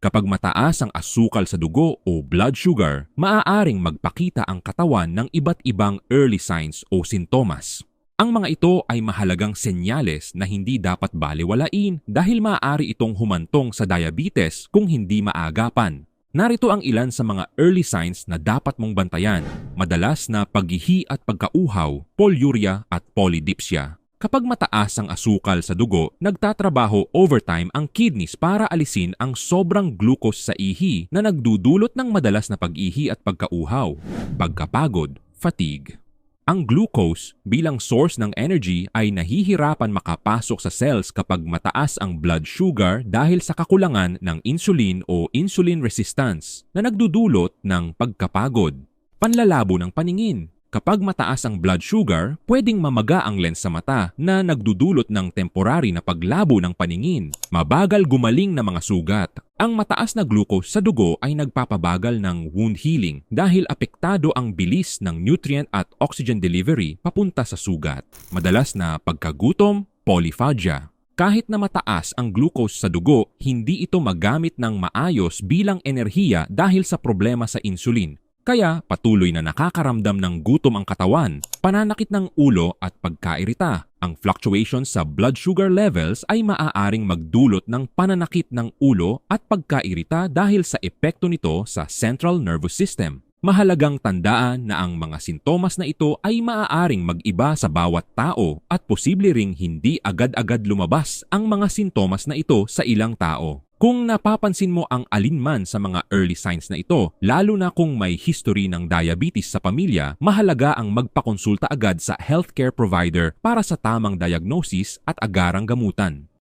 Kapag mataas ang asukal sa dugo o blood sugar, maaaring magpakita ang katawan ng iba't ibang early signs o sintomas. Ang mga ito ay mahalagang senyales na hindi dapat balewalain dahil maaari itong humantong sa diabetes kung hindi maagapan. Narito ang ilan sa mga early signs na dapat mong bantayan. Madalas na paghihi at pagkauhaw, polyuria at polydipsia. Kapag mataas ang asukal sa dugo, nagtatrabaho overtime ang kidneys para alisin ang sobrang glucose sa ihi na nagdudulot ng madalas na pag-ihi at pagkauhaw. Pagkapagod, fatigue. Ang glucose bilang source ng energy ay nahihirapan makapasok sa cells kapag mataas ang blood sugar dahil sa kakulangan ng insulin o insulin resistance na nagdudulot ng pagkapagod. Panlalabo ng paningin. Kapag mataas ang blood sugar, pwedeng mamaga ang lens sa mata na nagdudulot ng temporary na paglabo ng paningin. Mabagal gumaling na mga sugat. Ang mataas na glucose sa dugo ay nagpapabagal ng wound healing dahil apektado ang bilis ng nutrient at oxygen delivery papunta sa sugat. Madalas na pagkagutom, polyphagia. Kahit na mataas ang glucose sa dugo, hindi ito magamit ng maayos bilang enerhiya dahil sa problema sa insulin. Kaya patuloy na nakakaramdam ng gutom ang katawan, pananakit ng ulo at pagkairita. Ang fluctuations sa blood sugar levels ay maaaring magdulot ng pananakit ng ulo at pagkairita dahil sa epekto nito sa central nervous system. Mahalagang tandaan na ang mga sintomas na ito ay maaaring mag-iba sa bawat tao at posible ring hindi agad-agad lumabas ang mga sintomas na ito sa ilang tao. Kung napapansin mo ang alinman sa mga early signs na ito, lalo na kung may history ng diabetes sa pamilya, mahalaga ang magpakonsulta agad sa healthcare provider para sa tamang diagnosis at agarang gamutan.